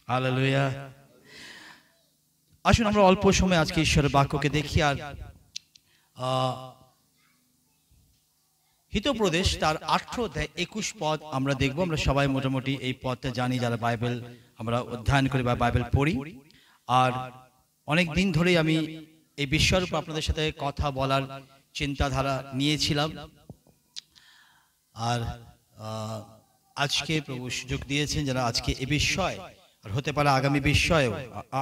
Hallelujah. আসুন আমরা অল্প সময় আজকে ঈশ্বরের বাক্যকে দেখি। আর হিতোপদেশ তার 18 অধ্যায় 21 পদ আমরা দেখব। আমরা সবাই মোটামুটি এই পদটা জানি, যারা বাইবেল আমরা অধ্যয়ন করি বা বাইবেল পড়ি। আর অনেক দিন ধরেই আমি এই বিষয়ের উপর আপনাদের সাথে কথা বলার চিন্তাধারা নিয়েছিলাম। আর আজকে প্রভু সুযোগ দিয়েছেন যারা আজকে এই বিষয়, আর হতে পারে আগামী বিষয়েও,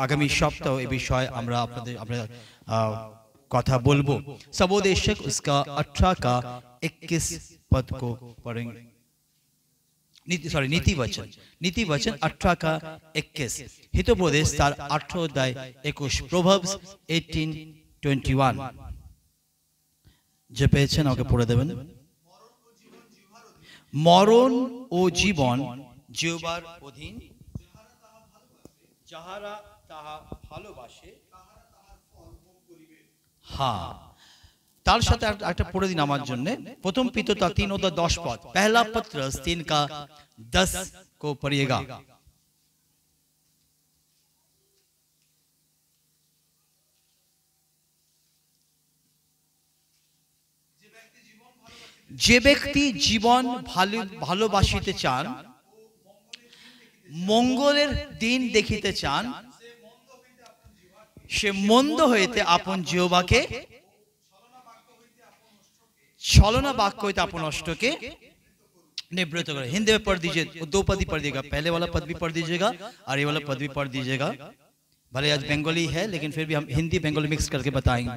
আগামী সপ্তাহ এই বিষয়ে আমরা আপনাদের কথা বলবো। सबोदेशक उसका 18 का 21 पद को पढ़ेंगे। नीति वचन 18 का 21। हितोपदेश तार 18 अध्याय 21। Proverbs 18:21 যে পেয়েছেন আমাকে পড়ে দেবেন। মরণ ও জীবন জিহ্বার অধীন, যাহারা তাহা ভালোবাসে। हाँ, तार साथ একটা পড়ে দিন আমার জন্য। প্রথম পিতৃতা 3 অধ্যায় 10 পদ। पहला पत्रस 3 का 10 को पढ़िएगा। যে ব্যক্তি জীবন ভালোবাসিতে চান, মঙ্গলের দিন দেখিতে চান, সে মন্দ হইতে আপন জিহ্বাকে, छलना वाक्य हইতে আপন অষ্টকে निवृत्त करे। हिंदी में पढ़ दीजिए, दो पद ही पढ़ दीजिएगा। पहले वाला पद भी पढ़ दीजिएगा और ये वाला पद भी पढ़ दीजिएगा। भले आज बंगाली है लेकिन फिर भी हम हिंदी बंगाली मिक्स करके बताएंगे,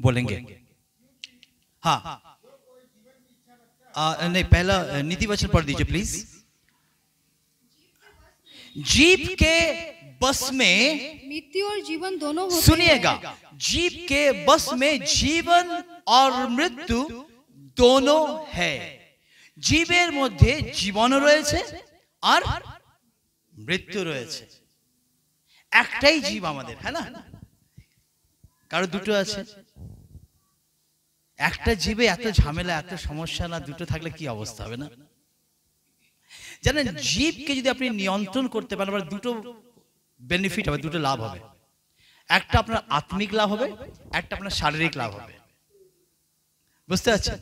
बोलेंगे। हाँ, नहीं, पहला नीति वचन पढ़ दीजिए प्लीज। जीव के बस में मृत्यु और जीवन दोनों होते हैं। सुनिएगा, जीव के बस में जीवन और मृत्यु दोनों है। जीवेर मध्य जीवन रयेछे और मृत्यु रयेछे। एकटाई जीव आमादेर, है ना? कारो दुटो आछे? एकटा जीवे एत झमेला एत समस्या ना, दुटो थाकले कि अवस्था होबे ना? জানেন, জীবকে যদি আপনি নিয়ন্ত্রণ করতে পারেন, আবার দুটো বেনিফিট হবে, দুটো লাভ হবে। একটা আপনার আত্মিক লাভ হবে, একটা আপনার শারীরিক লাভ হবে। বুঝতে পারছেন?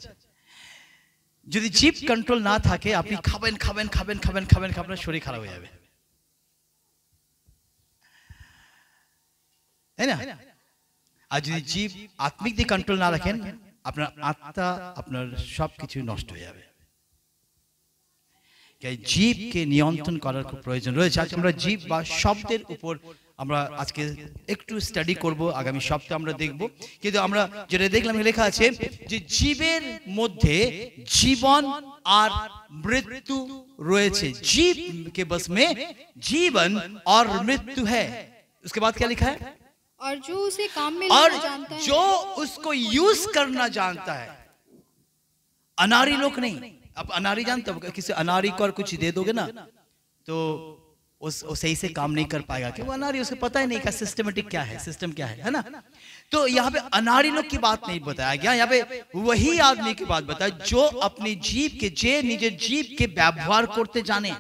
যদি জীব কন্ট্রোল না থাকে, আপনি খাবেন খাবেন খাবেন খাবেন খাবেন, আপনার শরীর খারাপ হয়ে যাবে, তাই না? আর যদি জীব আত্মিক দিয়ে কন্ট্রোল না রাখেন, আপনার আত্মা, আপনার সবকিছু নষ্ট হয়ে যাবে। জীব কে নিয়ন্ত্রণ করার খুব প্রয়োজন রয়েছে। আজ আমরা জীব বা শব্দের উপর আমরা আজকে একটু স্টাডি করব, আগামী সপ্তাহে আমরা দেখব। কিন্তু আমরা যেটা দেখলাম লেখা আছে যে জীবের মধ্যে জীবন আর মৃত্যু রয়েছে। जीव के बस में जीवन और मृत्यु है। उसके बाद क्या लिखा है? और जो उसे काम में लाना जानता है, जो उसको यूज करना जानता है। अनारी लोग नहीं। अब अनारी जानते हो, किसी अनारी को और कुछ दे दोगे ना तो वो सही से काम नहीं कर पाएगा, कि वो अनारी, उसे पता ही नहीं का सिस्टमेटिक क्या है, सिस्टम क्या है ना? तो यहाँ पे अनारी लोग की बात नहीं बताया गया, यहाँ पे वही आदमी की बात बताया जो अपनी जीव के, जे निजे जीव के व्यवहार करते जाने।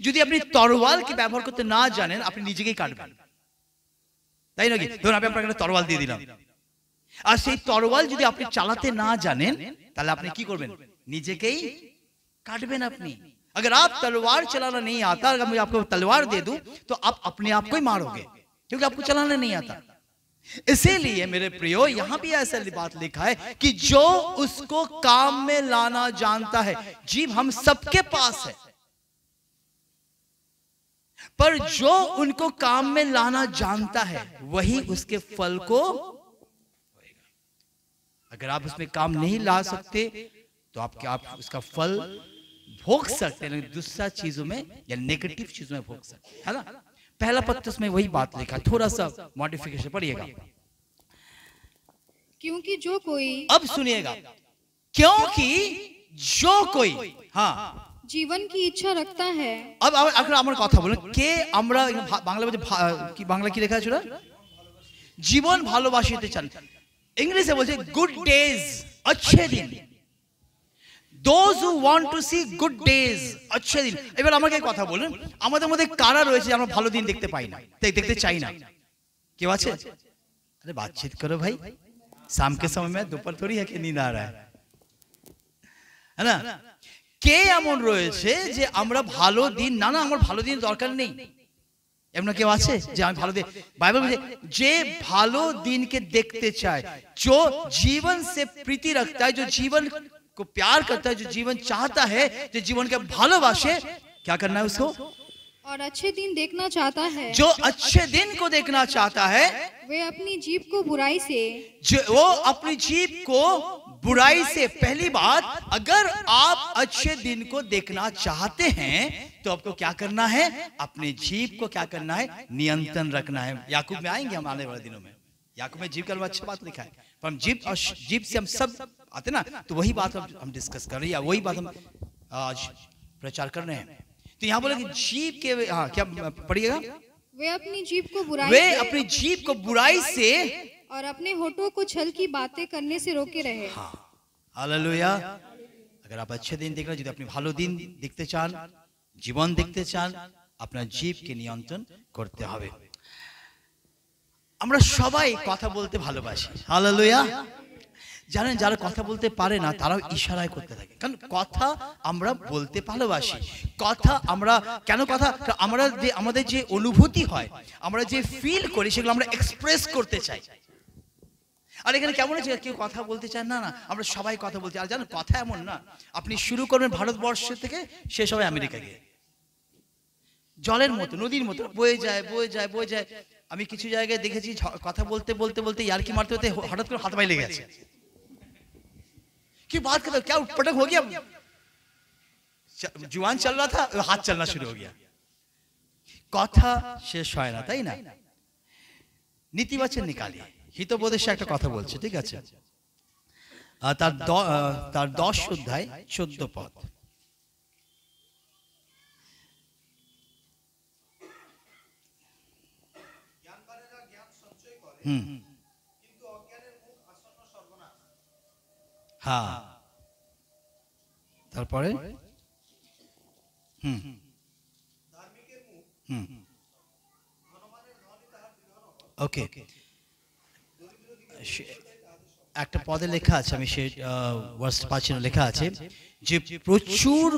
যদি আপনি তরোয়াল কি ব্যবহার করতে না জানেন, আপনি নিজেকেই কাটবেন, তাই নাকি? ধরুন আমি আপনাকে একটা তরোয়াল দিয়ে দিলাম, আর সেই তরোয়াল যদি আপনি চালাতে না জানেন, তাহলে আপনি কি করবেন? নিজেকেই काटবেন আপনি। अगर आप तलवार चलाना नहीं आता, अगर मैं आपको तलवार दे दूं तो आप अपने आप को ही मारोगे, क्योंकि आपको चलाना नहीं आता। इसीलिए मेरे प्रियो, यहां भी ऐसा बात लिखा है कि जो उसको काम में लाना जानता है। जीव हम सबके पास है, पर जो उनको काम में लाना जानता है वही उसके फल को होएगा। अगर आप उसमें काम नहीं ला सकते तो आप उसका फल भोग सकते हैं, दूसरा चीजों में या नेगेटिव चीजों में भोग सकते हैं, है ना? पहला पत्र में वही बात लिखा, थोड़ा सा मॉडिफिकेशन पढ़िएगा। क्योंकि जो कोई, अब सुनिएगा, क्योंकि जो कोई, हाँ, जीवन की इच्छा रखता है। अब अगर আমার কথা বলেন, কে আমরা বাংলা বলতে কি, বাংলা কি লেখা আছে ওটা? জীবন ভালোবাসিতে চান। ইংলিশে বলছে গুড ডেজ, अच्छे दिन। Those who want to see good days, अच्छे दिन। এবার আমাকে কথা বলুন, আমাদের মধ্যে কারা রয়েছে আমরা ভালো দিন দেখতে পাই না, দেখতে চাই না? কেউ আছে? अरे बातचीत करो भाई, शाम के समय में दोपहर थोड़ी है कि नींद आ रहा है ना? কে এমন রয়েছে যে আমরা ভালো দিন, না না আমার ভালো দিন দরকার নেই, এমন কেউ আছে যে আমি ভালো দিন? বাইবেল বলছে যে ভালো দিনকে দেখতে চায়, जो जीवन से प्रीति रखता है, जो जीवन को प्यार करता है, जो जीवन चाहता है, जो जीवन के भालोबासे, क्या करना है उसको? और अच्छे दिन देखना चाहता है, जो अच्छे दिन को देखना चाहता है, वे अपनी जीभ को बुराई से, जो वो अपनी जीभ को बुराई से, पहली बात अगर आप अच्छे दिन को देखना चाहते हैं तो आपको क्या करना है? अपनी जीभ को क्या करना है? नियंत्रण रखना है। याकूब में आएंगे हम आने वाले दिनों में, याकूब में जीभ का अच्छा बात लिखा है, पर हम जीभ और जीभ से हम सब आते ना, तो वही बात हम डिस्कस कर रहे हैं, वही बात हम आज प्रचार कर रहे हैं। तो यहाँ बोले कि जीभ के, हाँ क्या पढ़िएगा? वे अपनी जीभ को बुराई वे से, अपनी जीभ को बुराई से और अपने होठों को छल की बातें करने से रोके रहे। हाँ, हालेलुया। अगर आप अच्छे दिन देखना, যদি আপনি ভালো দিন দেখতে চান, জীবন দেখতে চান, আপনার জীবকে নিয়ন্ত্রণ করতে হবে। আমরা সবাই কথা বলতে ভালোবাসি, হালেলুয়া। জানেন যারা কথা বলতে পারে না তারাও ইশারায় করতে থাকে, কারণ কথা আমরা বলতে ভালোবাসি। কথা আমরা কেন কথা, আমরা যে আমাদের যে অনুভূতি হয়, আমরা যে ফিল করি, সেগুলো আমরা এক্সপ্রেস করতে চাই। আর এখানে কেমন আছে, কেউ কথা বলতে চান না, না আমরা সবাই কথা বলতে। আর জানেন কথা এমন না, আপনি শুরু করবেন ভারতবর্ষ থেকে, শেষ হবে আমেরিকা গিয়ে, জলের মতো, নদীর মতো বয়ে যায় বয়ে যায় বয়ে যায়। আমি কিছু জায়গায় দেখেছি কথা বলতে বলতে বলতে ইয়ার্কি মারতে হতে হঠাৎ করে হাত পায়ে লেগে গেছে। কি बात करते हो, क्या उटपटक हो गया, जुबान चल रहा था हाथ चलना शुरू हो गया। কথা শেষ হয় না, তাই না? নীতিবাচন নিকালিয়ে হিতোপদেশে একটা কথা বলছে, ঠিক আছে? তার 10 অধ্যায় 14 পদ। হ্যাঁ, তারপরে ওকে, একটা পদে লেখা আছে, আমি সেই ওয়ার্ডস পাচ্ছি না, লেখা আছে যে প্রচুর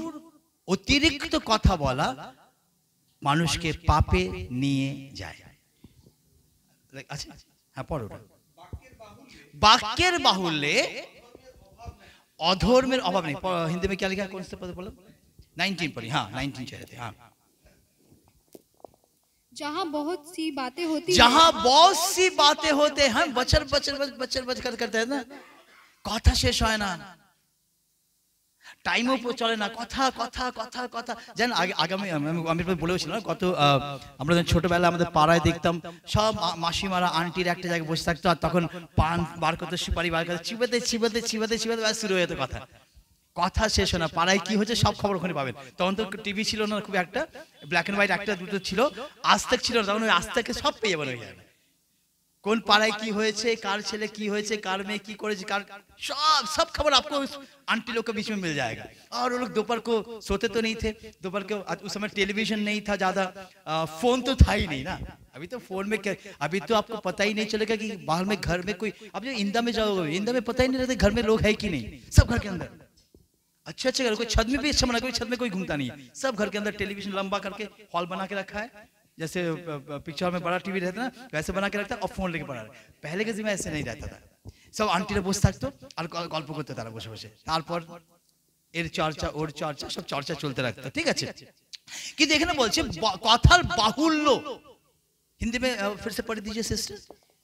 অতিরিক্ত কথা বলা মানুষকে পাপে নিয়ে যায়। আচ্ছা হ্যাঁ, পড়ো। বাক্যের বাহুল্যে अधर्मेर अभाव नहीं। हिंदी में क्या लिखा है, कौन से पद बोलो? 19 पढ़ी, हाँ 19 चाहिए थे। हाँ, जहाँ बहुत सी बातें होती, जहाँ बहुत सी बातें होते हैं, बचर बचर बचर बचर करते हैं ना, कथा शेष হয় না, টাইমও চলে না, কথা কথা কথা কথা। জানেন আগামী আমি বলেছিলাম না, কত আমরা যখন ছোটবেলা আমাদের পাড়ায় দেখতাম সব মাসিমারা আন্টির একটা জায়গায় বসে থাকতো, আর তখন পান বার করতে, সুপারি বার করতে, চিবাতে চিবাতে চিবাতে চিবাতে শুরু হয়ে যেত কথা। কথা শেষ হয় না, পাড়ায় কি হচ্ছে সব খবর ওখানে পাবেন। তখন তো টিভি ছিল না খুব একটা, ব্ল্যাক এন্ড হোয়াইট একটা দুটো ছিল, আজতক ছিল না, তখন ওই আজতকে সব পেয়ে যাবেন ওই জায়গায়। কোন পাড়ায় কি হয়েছে, কার ছেলে কি হয়েছে, কার মেয়ে কি করেছে, কার सब खबर आपको आंटी लोग के बीच में मिल जाएगा। और वो लोग दोपहर को सोते तो नहीं थे, दोपहर को उस समय टेलीविजन नहीं था ज्यादा, फोन तो था ही नहीं ना। अभी तो फोन में क्या, अभी तो आपको पता ही नहीं चलेगा कि बाहर में घर में कोई, अब जो इंदा में जाओगे, इंदा में पता ही नहीं रहता घर में लोग है कि नहीं, सब घर के अंदर अच्छे अच्छे घर, कोई छत में भी अच्छा बना, कोई छत में कोई घूमता नहीं है, सब घर के अंदर टेलीविजन लंबा करके हॉल बना के रखा है, जैसे पिक्चर में बड़ा टीवी रहता है ना वैसे बना के रखता है, और फोन लेके पड़ा है। पहले के समय ऐसे नहीं रहता था, सब आंटीरा বসে থাকতো আর গল্প করতে, তারা বসে বসে, তারপর এর চর্চা ওর চর্চা সব চর্চা চলতে রাখতো, ঠিক আছে? কিন্তু এখানে বলছে কথার বাহুল্য, हिंदी में फिर से पढ़ दीजिए सिस्टर।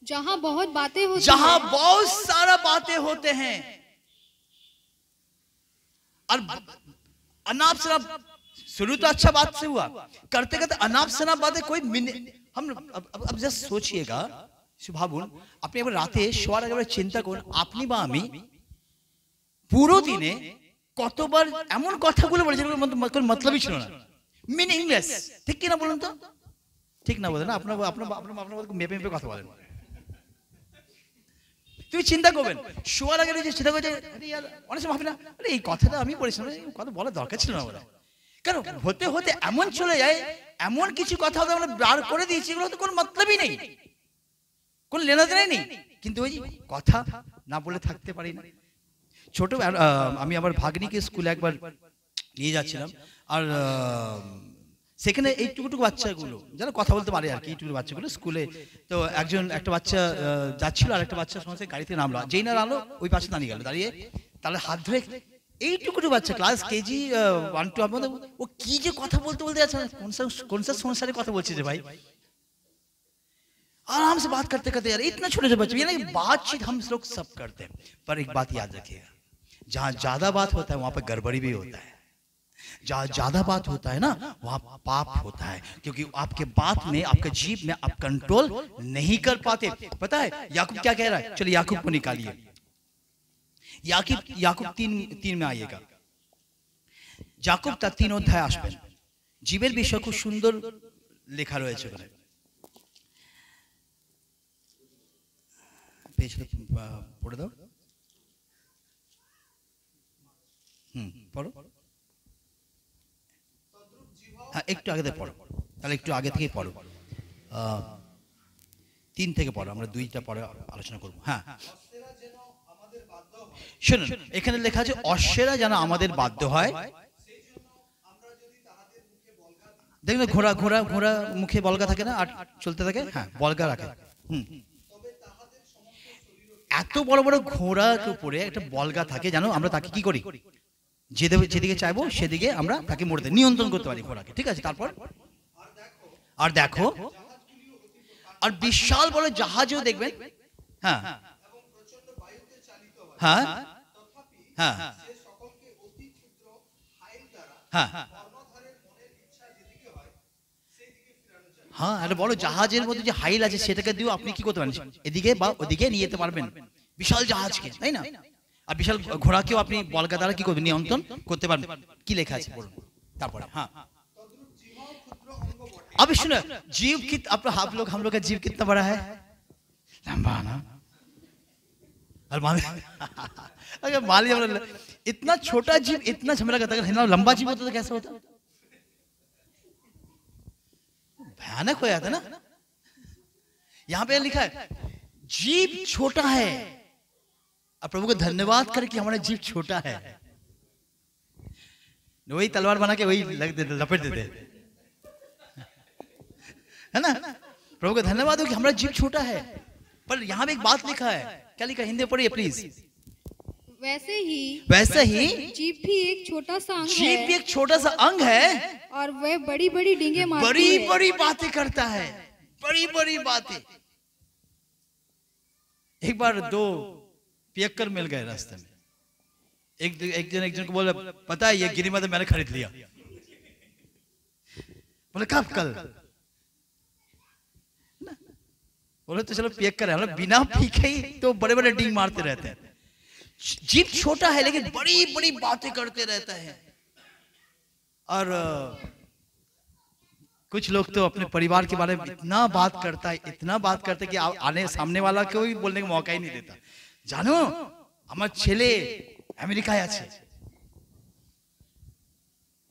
जहाँ बहुत बातें होती, जहाँ बहुत सारा बातें होते हैं, और अनाप शनाप, शुरू तो अच्छा बात से हुआ, करते करते अनाप शनाप बातें कोई हम अब जस्ट सोचिएगा, ভাবুন আপনি এবার রাতে শোয়ার আগে চিন্তা করুন, আপনি বা আমি পুরো দিনে কতবার এমন কথাগুলো বলেছি যেগুলোর কোনো মতলবই ছিল না, মিনিংলেস, ঠিক কি না বলুন তো? ঠিক না বলেন? আপনার আপনার আপনার আপনার মেপে মেপে কথা বলেন। তুমি চিন্তা করবেন শোয়ার আগে যে চিন্তা করছে আরে यार অনেক সময় ভাবি না আরে এই কথাটা আমি বলেছিলাম এই কথা বলা দরকার ছিল না বলে কেন হতে হতে এমন চলে যায় এমন কিছু কথা আমরা বার করে দিয়েছি এগুলো তো কোনো মতলবই নেই কোন লেনাদেনাই নেই কিন্তু ওই কথা না বলে থাকতে পারি না ছোট আমি আমার ভাগ্নিকে স্কুলে একবার নিয়ে যাচ্ছিলাম আর সেখানে এইটুকুটুকু বাচ্চাগুলো যারা কথা বলতে পারে আর কি এইটুকু বাচ্চাগুলো স্কুলে তো একটা বাচ্চা যাচ্ছিল আর একটা বাচ্চা সমস্ত গাড়িতে নামলো যেই না নামলো ওই পাশে দাঁড়িয়ে গেল দাঁড়িয়ে তাহলে হাত ধরে এইটুকুটু বাচ্চা ক্লাস কেজি 1 2 আমাদের ও কি যে কথা বলতে বলতে যাচ্ছে কোন সা সংসারে কথা বলছে যে ভাই आराम से बात करते करते यार इतना छोटे छोटे बच्चे ये ना बातचीत हम लोग सब करते हैं पर एक बात याद रखिएगा जहाँ ज्यादा बात होता है वहां पर गड़बड़ी भी होता है जहाँ ज्यादा बात होता है ना वहां पाप होता है क्योंकि आपके बात में आपके जीभ में आप कंट्रोल नहीं कर पाते पता है याकूब क्या कह रहा है चलिए याकूब को निकालिए याकूब 3 में आइएगा याकूब তার 3 অধ্যায় আসবেন জীবের বিষয় খুব সুন্দর লেখা রয়েছে ওখানে পেজটা পড়ে দাও পড়ো হ্যাঁ একটু আগে থেকে পড়ো তাহলে একটু আগে থেকেই পড়ো 3 থেকে পড়ো আমরা 2টা পরে আলোচনা করব হ্যাঁ শুনুন এখানে লেখা আছে অশ্বেরা যেন আমাদের বাধ্য হয় দেখুন ঘোড়া ঘোড়া ঘোড়া মুখে বলগা থাকে না আর চলতে থাকে হ্যাঁ বলগা রাখে এত বড় বড় ঘোড়ার উপরে একটা বলগা থাকে জানো আমরা তাকে কি করি যেদিকে চাইবো সেদিকে আমরা তাকে মোড়তে নিয়ন্ত্রণ করতে পারি ঘোড়াকে ঠিক আছে তারপর আর দেখো আর বিশাল বড় জাহাজও দেখবেন হ্যাঁ হ্যাঁ হ্যাঁ হ্যাঁ হ্যাঁ একটা বড় জাহাজের মধ্যে যে হাইল আছে সেটাকে দিয়েও আপনি কি করতে পারেন এদিকে বা ওদিকে নিয়ে যেতে পারবেন বিশাল জাহাজকে তাই না আর বিশাল ঘোড়াকেও আপনি বলগা দ্বারা কি করবেন নিয়ন্ত্রণ করতে পারবেন কি লেখা আছে বলুন তারপরে হ্যাঁ अब सुनो जीव की हम लोग का जीव कितना बड़ा है लंबा ना और अगर मान लीजिए इतना छोटा जीव इतना झमेला करता अगर लंबा जीव होता तो कैसा होता भयानक हो जाता ना यहां पे लिखा है जीव छोटा है और प्रभु को धन्यवाद करें कि हमारा जीव छोटा है वही तलवार बना के वही लपेट देते है ना प्रभु को धन्यवाद हो कि हमारा जीव छोटा है पर यहां पे एक बात लिखा है क्या लिखा है हिंदी पढ़िए प्लीज वैसे ही जीभ भी एक छोटा सा अंग जीभ भी एक छोटा सा अंग है और वह बड़ी बड़ी डींगे मारती है बड़ी बड़ी बातें करता है बड़ी बड़ी बातें एक बार 2 पियक्कर मिल गए रास्ते में एक जन को बोला पता है ये गिरी माता मैंने खरीद लिया बोले कब कल बोले तो चलो पियक्कर है बिना पीके ही तो बड़े बड़े डींग मारते रहते हैं जीभ छोटा है लेकिन बड़ी बड़ी बातें करते रहता है और कुछ लोग तो अपने परिवार के बारे में इतना बात करता है कि आने सामने वाला को भी बोलने का मौका ही नहीं देता जानो আমার ছেলে আমেরিকায় আছে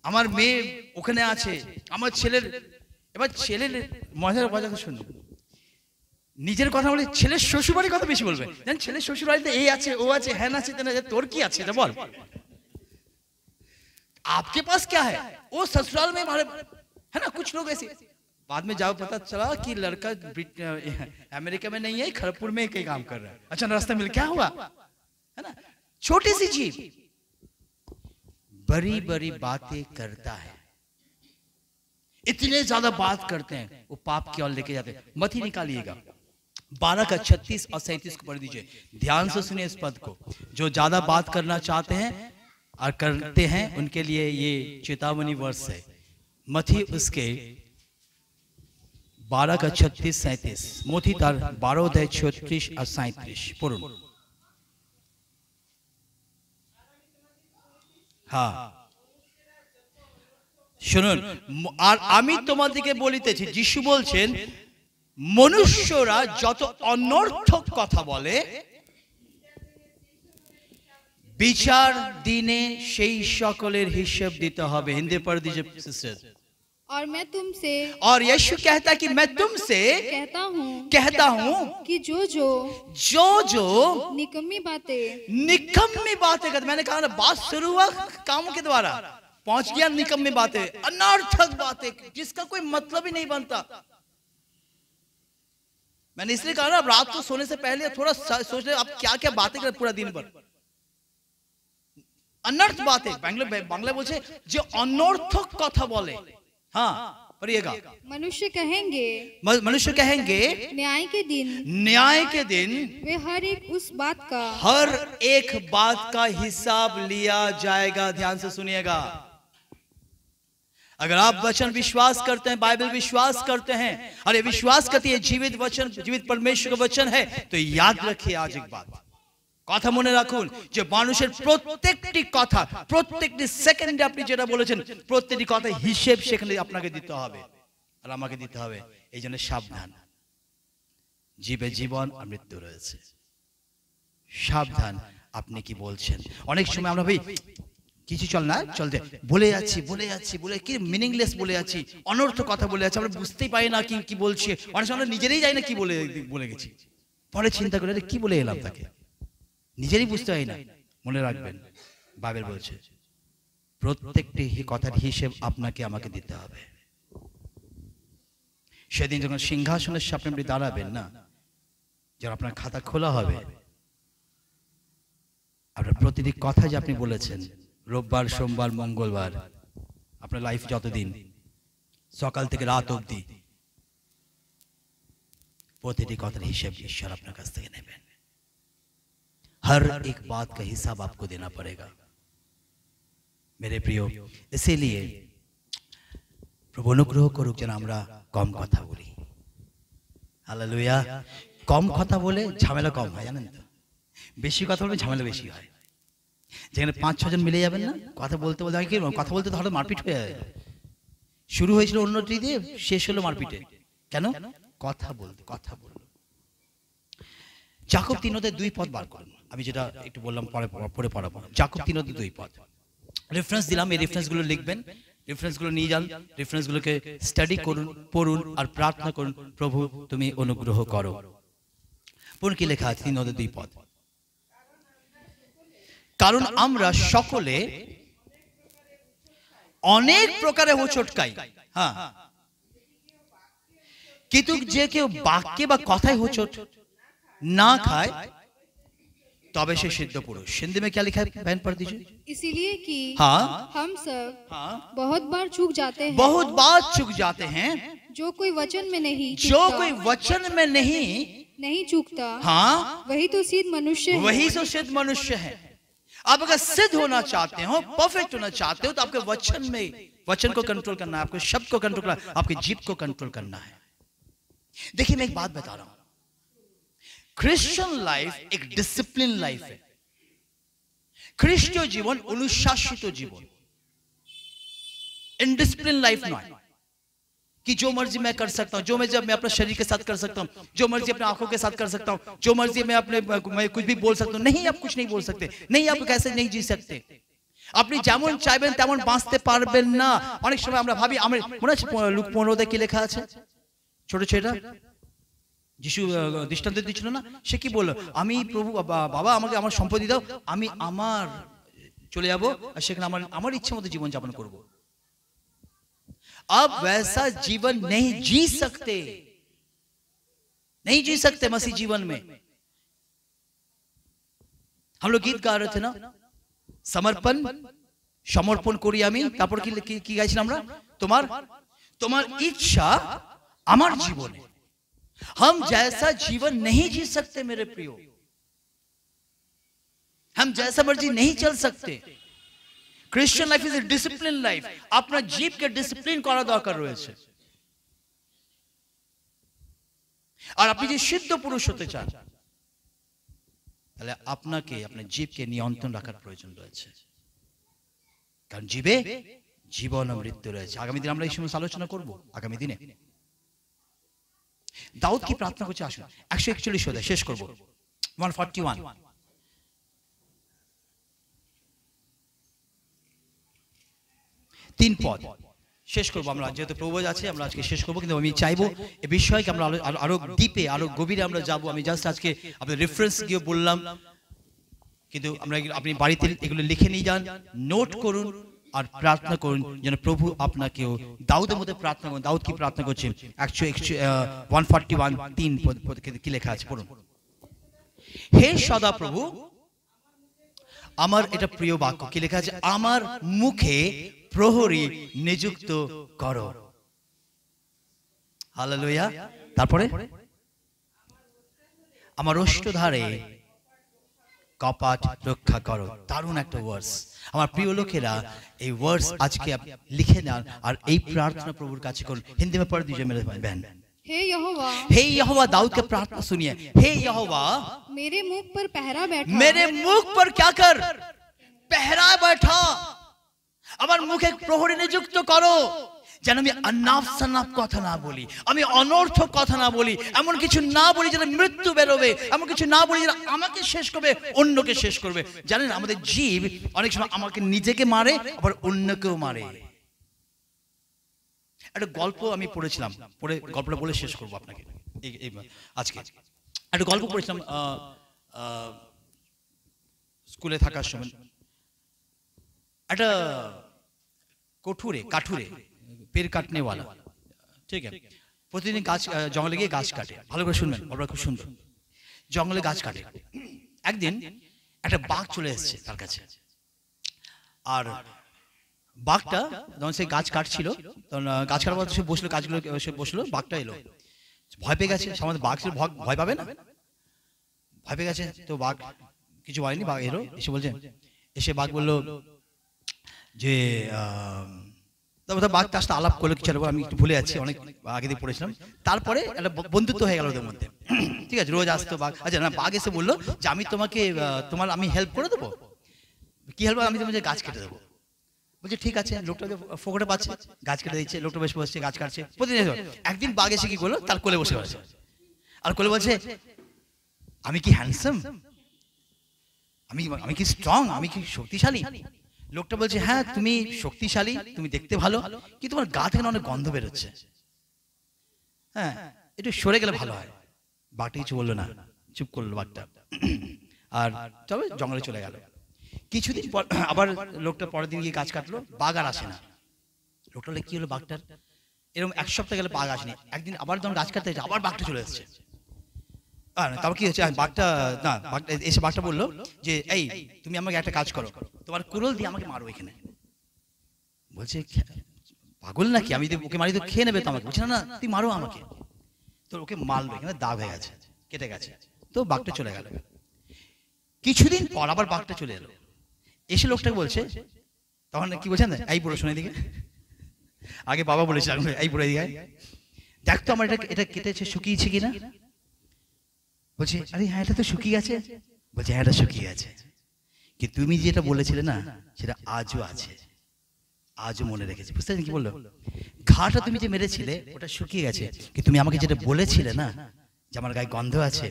আমার মেয়ে ওখানে আছে আমার ছেলের এবার ছেলের মজার কথা শুনুন নিজের কথা বলে ছেলের শ্বশুর বাড়ির কথা বেশি বলবে জানেন ছেলের শ্বশুর বাড়িতে এই আছে ও আছে হ্যাঁ আছে তেনা তোর কি আছে এটা বল आपके पास क्या है वो ससुराल में हमारे है ना कुछ लोग ऐसे बाद में जाओ पता चला कि लड़का अमेरिका में नहीं है खड़गपुर में कहीं काम कर रहा है अच्छा रास्ते में क्या हुआ है ना छोटी सी जीभ बड़ी बड़ी बातें करता है इतने ज्यादा बात करते हैं वो पाप की ओर लेके जाते हैं मत ही निकालिएगा 12 का 36 और 37 को पढ़ दीजिए ध्यान से सुनिए इस पद को जो ज्यादा बात करना चाहते हैं और करते हैं उनके लिए ये चेतावनी वर्ष है मथी उसके 12 का 36 37 मोथी तार 12 अध्याय 36 और 37 पढ़ুন हाँ শুনুন আর আমি তোমাদেরকে বলিতেছি যিশু বলছেন মনুষ্যরা যত অনর্থক কথা বলে বিচার দিনে সেই সকলের হিসাব দিতে হবে। हिंदी पढ़ दीजिए सिस्टर। और मैं तुमसे और यीशु कहता है कि मैं तुमसे कहता हूँ कि जो जो निकम्मी बातें करते, मैंने कहा ना बात शुरू हुआ कामों के द्वारा, पहुंच गया निकम्मी बातें, अनर्थक बातें जिसका कोई मतलब ही नहीं बनता। मैंने इसलिए कहा ना, अब रात को सोने से पहले थोड़ा सोच ले आप क्या क्या बातें कर पूरा दिन भर, अनर्थ बातें। बांग्ला बोलছে जो अनर्थक कथा बोले। हाँ पढ़िएगा। मनुष्य कहेंगे न्याय के दिन वे हर एक बात का हिसाब लिया जाएगा। ध्यान से सुनिएगा। अगर आप वचन विश्वास करते हैं, बाइबल विश्वास करते हैं, अरे विश्वास करती है जीवित वचन, जीवित परमेश्वर का वचन है, तो याद रखिए आज एक बात, কথা মনে রাখুন যে মানুষের প্রত্যেকটি কথা, প্রত্যেকটি সেকেন্ডে আপনি যেটা বলেছেন প্রত্যেকটি কথা হিসেব সেখানে আপনাকে দিতে হবে আর আমাকে দিতে হবে। এই জন্য সাবধান, জীবে জীবন আর মৃত্যু রয়েছে। সাবধান আপনি কি বলছেন। অনেক সময় আমরা ভাই কিছু চলতে বলে যাচ্ছি বলে কি মিনিংলেস বলে যাচ্ছি, অনর্থ কথা বলে যাচ্ছি, আমরা বুঝতেই পারি না কি বলছি। অনেক সময় আমরা নিজেরাই জানি না কি বলে গেছি, পরে চিন্তা করে কি বলে এলাম তাকে, নিজেরই বুঝতে হয় না। মনে রাখবেন বাইবেল বলছে প্রত্যেকটি কথার হিসেব আপনাকে আমাকে দিতে হবে। সেদিন যখন সিংহাসনের সামনে আপনি দাঁড়াবেন না, যখন আপনার খাতা খোলা হবে, আপনার প্রতিটি কথা যে আপনি বলেছেন রোববার, সোমবার, মঙ্গলবার, আপনার লাইফ যতদিন সকাল থেকে রাত অবধি, প্রতিটি কথার হিসেব ঈশ্বর আপনার কাছ থেকে নেবেন। हर एक बात का हिसाब आपको देना पड़ेगा मेरे प्रियो। इसीलिए प्रभु अनुग्रह करुक যেন আমরা কম কথা বলি। हालेलुया। কম কথা বলে ঝামেলা কম হয়, জানেন তো। বেশি কথা বললে ঝামেলা বেশি হয়। যেখানে 5-6 জন মিলে যাবেন না, কথা বলতে কি কথা বলতে তো হঠাৎ মারপিট হয়ে যায়। শুরু হয়েছিল উন্নতি দিয়ে, শেষ হলো মারপিটে। কেন? কথা বললো। যাকব 3:2 পদ বার করুন। আমি যেটা একটু বললাম পরে পড়াবো। যাকব 3:2 পদ রেফারেন্স দিলাম, এই রেফারেন্সগুলো লিখবেন, রেফারেন্সগুলো নিয়ে যান, রেফারেন্সগুলোকে স্টাডি করুন, পড়ুন আর প্রার্থনা করুন, প্রভু তুমি অনুগ্রহ করো। পড়ুন কি লেখা আছে 3:2 পদ। কারণ আমরা সকলে অনেক প্রকারে হোঁচট খাই। হ্যাঁ, কিন্তু যে কেউ বাক্যে বা কথায় হোঁচট ना खाए तबे से सिद्ध पुरुष। हिंदी में क्या लिखा है बहन पढ़ दीजिए। इसीलिए कि हम सब बहुत बार चूक जाते हैं जो कोई वचन में नहीं चूकता। हाँ, वही तो सिद्ध मनुष्य है। आप अगर सिद्ध होना चाहते हो, परफेक्ट होना चाहते हो, तो आपके वचन को कंट्रोल करना है, आपके शब्द को कंट्रोल करना है, आपकी जीभ को कंट्रोल करना है। देखिए मैं एक बात बता रहा हूं, क्रिश्चियन लाइफ एक डिसिप्लिन लाइफ है। ख्रिस्टीय जीवन अनुशासित जीवन, इनडिसिप्लिन लाइफ नहीं कि जो मर्जी मैं कर सकता हूं, जो मर्जी मैं अपने शरीर के साथ कर सकता हूं, जो मर्जी अपने आंखों के साथ कर सकता हूं, जो मर्जी मैं कुछ भी बोल सकता हूं। नहीं, आप कुछ नहीं बोल सकते, नहीं आप कैसे नहीं जी सकते। আপনি যেমন চাইবেন তেমন বাঁচতে পারবেন না। অনেক সময় আমরা ভাবি, আমরা মনে আছে লুক 15 কি লেখা আছে, ছোট ছেলেটা যিশু দৃষ্টান্ত দিচ্ছিল না, সে কি বলল, আমি প্রভু বাবা আমাকে আমার সম্পত্তি দাও, আমি আমার চলে যাব আর সেখানে আমার ইচ্ছে মতো জীবন যাপন করব। अब वैसा जीवन नहीं जी सकते मसीह जीवन में। हम लोग गीत गा रहे थे ना, समर्पण करी आमी, तारपर কি গাইছিলাম আমরা, তোমার ইচ্ছা আমার জীবনে। हम जैसा जीवन नहीं जी सकते मेरे प्रियो, हम जैसा मर्जी नहीं चल सकते। Christian life is a discipline life. अपना जीव के डिसिप्लिन करा दरकार रयेछे। और আপনি যে সিদ্ধ পুরুষ হতে চান, তাহলে আপনাকে আপনার জীবকে নিয়ন্ত্রণ রাখার প্রয়োজন রয়েছে, কারণ জীবে জীবন ও মৃত্যু রয়েছে। আগামী দিনে আমরা এই সমস্ত আলোচনা করব। আগামী দিনে দাউদ কি প্রার্থনা করছে, আসুন 141 অধ্যায় শেষ করব, 141। তিন পদ শেষ করবো আমরা, যেহেতু প্রভু আছে আমরা আজকে শেষ করবো, কিন্তু আমি চাইবো এই বিষয়কে আমরা আরো ডিপে আরো গভীরে আমরা যাবো। আমি জাস্ট আজকে আপনাদের রেফারেন্স গিয়ে বললাম, কিন্তু আমরা আপনি বাড়িতে এগুলো লিখে নিয়ে যান, নোট করুন আর প্রার্থনা করুন যেন প্রভু আপনাকেও দাউদের মধ্যে প্রার্থনা করুন। দাউদ কি প্রার্থনা করছেন? 141:3 কি লেখা আছে পড়ুন। হে সদা প্রভু আমার, এটা প্রিয় বাক্য, কি লেখা আছে? আমার মুখে প্রহরী নিযুক্ত করো। হালেলুয়া। তারপরে আমার ওষ্ঠধারে কপাট রক্ষা করো। দারুণ একটা ওয়ার্ডস। আমার প্রিয় লোকেরা, এই ওয়ার্ডস আজকে লিখে নেন আর এই প্রার্থনা প্রভুর কাছে করুন। হিন্দি में पढ़ दीजिए मेरे बहन। हे यहोवा, हे यहोवा, दाऊद की प्रार्थना सुनिए। हे यहोवा मेरे मुख पर पहरा बैठा, मेरे मुख पर क्या कर? पहरा बैठा। আমার মুখে প্রহরী নিযুক্ত করো যেন আমি অনাপ শনাপ কথা না বলি, আমি অনর্থক কথা না বলি, এমন কিছু না বলি যেন মৃত্যু বেরোবে, এমন কিছু না বলি যেন আমাকে শেষ করবে, অন্যকে শেষ করবে। জানেন আমাদের জীব অনেক সময় আমাকে নিজেকে মারে, আবার অন্যকেও মারে। একটা গল্প আমি পড়েছিলাম, পড়ে গল্পটা বলে শেষ করবো আপনাকে আজকে। একটা গল্প পড়েছিলাম স্কুলে থাকার সময়। একটা কাঠুরে पेड़ काटने वाला, ठीक है, প্রতিদিন গাছ জঙ্গলে গিয়ে গাছ কাটে। ভালো করে শুনবেন, আপনারা খুব সুন্দর। জঙ্গলে গাছ কাটে। একদিন একটা বাঘ চলে এসেছে তার কাছে, আর বাঘটা যখন সে গাছ কাটছিল তখন গাছ কাটার পর সে বসলো, গাছগুলো সে বসলো, বাঘটা এলো, ভয় পেয়ে গেছে। সামান্য বাঘ ছিল, ভয় পাবে না? ভয় পেয়ে গেছে তো বাঘ কিছু বলেনি। বাঘ এলো, এসে বলছে, এসে বাঘ বললো যে বাঘ তার সাথে আলাপ করলো কিছু, আমি একটু ভুলে যাচ্ছি, অনেক আগে দিয়ে পড়েছিলাম। তারপরে একটা বন্ধুত্ব হয়ে গেল ওদের মধ্যে, ঠিক আছে। রোজ আসতো বাঘ। আচ্ছা না, বাঘ এসে বললো যে আমি তোমাকে আমি হেল্প করে দেবো। কি হেল্প? আমি তোমাকে গাছ কেটে দেবো। বলছে ঠিক আছে। লোকটা ফোকটে পাচ্ছে, গাছ কেটে দিচ্ছে, লোকটা বেশ বসছে, গাছ কাটছে প্রতিদিন। একদিন বাঘ এসে কি করলো, তার কোলে বসে আছে, আর কোলে বলছে আমি কি হ্যান্ডসাম, আমি কি স্ট্রং, আমি কি শক্তিশালী? লোকটা বলছে হ্যাঁ তুমি শক্তিশালী, তুমি দেখতে ভালো, কিন্তু তোমার গা থেকে অনেক গন্ধ বেরোচ্ছে, হ্যাঁ একটু সরে গেলে ভালো হয়। বাঘটা কিছু বললো না, চুপ করলো বাঘটা, আর তবে জঙ্গলে চলে গেল। কিছুদিন পর আবার লোকটা পরের দিন গিয়ে গাছ কাটলো, বাঘ আর আসে না। লোকটা বলে কি হলো বাঘটার? এরকম এক সপ্তাহ গেলে বাঘ আসেনি। একদিন আবার যখন গাছ কাটতে আবার বাঘটা চলে এসেছে। তারপর কি হচ্ছে, বাঘটা না, বাঘটা এসে বাঘটা বললো যে এই তুমি আমাকে একটা কাজ করো, তোমার কুড়োল দিয়ে আমাকে মারো এখানে। বলছে পাগল নাকি, আমি ওকে মারি তো খেয়ে নেবে তো আমাকে। বলছে না, তুই মারো আমাকে। তো ওকে মারলো, এখানে দাগ হয়ে গেছে, কেটে গেছে। তো বাঘটা চলে গেল। কিছুদিন পর আবার বাঘটা চলে এলো, এসে লোকটাকে বলছে, তখন কি বলছেন, এই বুড়ো শোনে দিকে, আগে বাবা বলেছে, এই বুড়ো দিকে দেখ তো আমার এটা কেটেছে, শুকিয়েছে কিনা। বলছে আরে হ্যাঁ এটা তো শুকিয়ে গেছে। বলছে হ্যাঁ এটা শুকিয়ে গেছে, কি তুমি যেটা বলেছিলে না সেটা আজও আছে, আজও মনে রেখেছি। বুঝতে পারছেন কি বললো? ঘাটা তুমি যে মেরেছিলে ওটা শুকিয়ে গেছে, কি তুমি আমাকে যেটা বলেছিলে না যে আমার গায়ে গন্ধ আছে,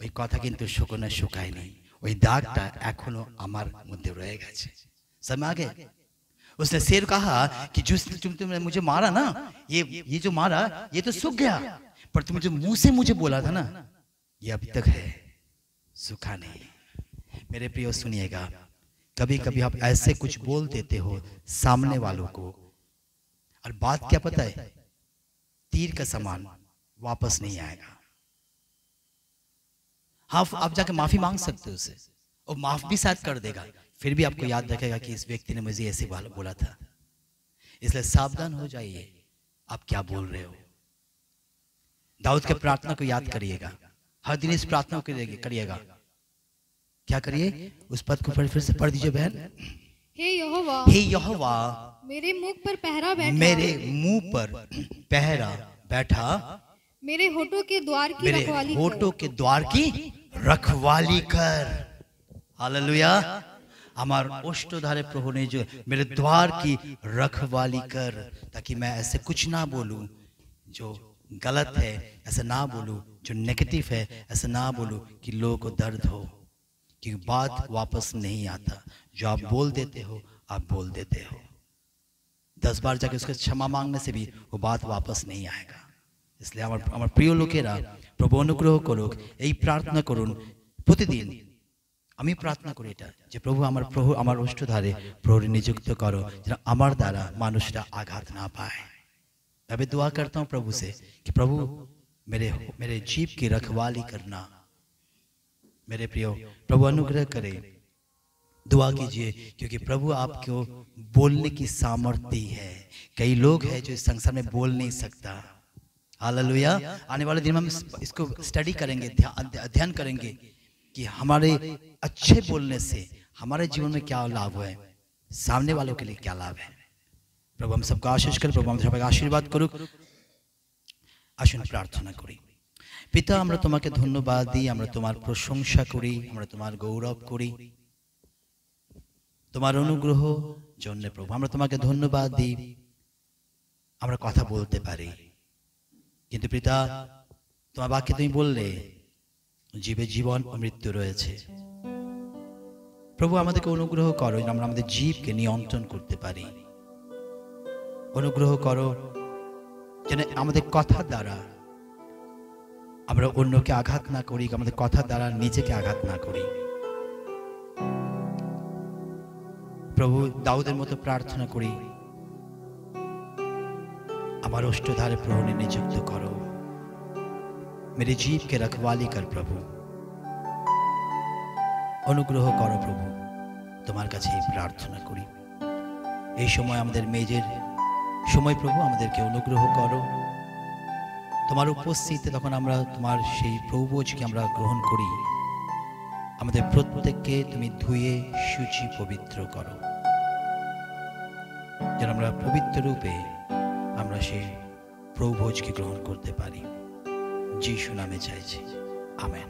ওই কথা কিন্তু শুকনো শুকায়নি, ওই দাগটা এখনো আমার মধ্যে রয়ে গেছে। समझ आ गए? उसने शेर कहा कि जिस तुमने मुझे मारा ना, ये जो मारा ये तो सूख गया, पर तुमने जो मुंह से मुझे बोला था ना ये अब तक है, सूखा नहीं। मेरे प्रियो सुनिएगा, कभी कभी आप ऐसे कुछ बोल देते हो सामने वालों को, और बात क्या पता है, तीर का समान वापस नहीं आएगा। हाँ आप जाके माफी मांग सकते हो उससे, और माफ भी शायद कर देगा, फिर भी आपको याद रखेगा कि इस व्यक्ति ने मुझे ऐसे बोला था। इसलिए सावधान हो जाइए आप क्या बोल रहे हो। दाऊद के प्रार्थना को याद करिएगा, हर दिन इस प्रार्थना को करिएगा। क्या करिए? उस पद को फिर से पढ़ दीजिए बहन। हे यहोवा, हे यहोवा मेरे मुख पर पहरा बैठा, मेरे मुंह पर पहरा बैठा, मेरे होठों के द्वार की मेरे रखवाली कर। होठों के द्वार की रखवाली कर। हालेलुया। আমার ओष्ठधारे प्रभु ने जो मेरे द्वार की रखवाली कर, ताकि मैं ऐसे कुछ ना बोलूं जो गलत है, ऐसा ना बोलूं जो नेगेटिव है, ऐसा ना बोलूं कि लोगों को दर्द हो, क्योंकि बात वापस नहीं आता। जो आप बोल देते हो आप बोल देते हो। 10 बार जाके उसका क्षमा मांगने से भी वो बात वापस नहीं आएगा। इसलिए আমার প্রিয় লোকেরা, প্রভু অনুগ্রহ করুক, এই প্রার্থনা করুন প্রতিদিন। আমি প্রার্থনা করি এটা যে প্রভু আমার অষ্টধারে প্রহরী নিযুক্ত করো, যেন আমার দ্বারা মানুষরা আঘাত না পায়। मैं दुआ करता हूँ प्रभु से कि प्रभु मेरे जीभ की रखवाली करना। मेरे प्रियो, प्रभु अनुग्रह करे, दुआ कीजिए, क्योंकि प्रभु आपको बोलने की सामर्थ्य है। कई लोग हैं जो इस संसार में बोल नहीं सकता। हालेलुया। आने वाले दिन में हम इसको स्टडी करेंगे, अध्ययन करेंगे कि हमारे अच्छे बोलने से हमारे जीवन में क्या लाभ है, सामने वालों के लिए क्या लाभ है। प्रभु हम सबको आशीष कर, प्रभु हम सबके आशीर्वाद করুক। আসুন প্রার্থনা করি। পিতা, আমরা তোমাকে ধন্যবাদ দিই, আমরা তোমার প্রশংসা করি, আমরা তোমার গৌরব করি তোমার অনুগ্রহ জন্য। প্রভু আমরা তোমাকে ধন্যবাদ দিই, আমরা কথা বলতে পারি, কিন্তু পিতা তোমার বাক্যে তুমি বললে জীবে জীবন ও মৃত্যু রয়েছে। প্রভু আমাদেরকে অনুগ্রহ করো যেন আমরা আমাদের জীবকে নিয়ন্ত্রণ করতে পারি। অনুগ্রহ করো যেন আমাদের কথার দ্বারা আমরা অন্যকে আঘাত না করি, আমাদের কথার দ্বারা নিজেকে আঘাত না করি। প্রভু দাউদের মতো প্রার্থনা করি, আমার অষ্টধারে প্রহরী নিযুক্ত করো, मेरे जीव के रखवाली कर प्रभु। অনুগ্রহ করো প্রভু, তোমার কাছে এই প্রার্থনা করি। এই সময় আমাদের মেজের সময় প্রভু, আমাদেরকে অনুগ্রহ করো। তোমার উপস্থিতিতে তখন আমরা তোমার সেই প্রভুভোজকে আমরা গ্রহণ করি, আমাদের প্রত্যেককে তুমি ধুয়ে শুচি পবিত্র করো, যেন আমরা পবিত্র রূপে আমরা সেই প্রভুভোজকে গ্রহণ করতে পারি। যিশু নামে চাইছি, আমেন।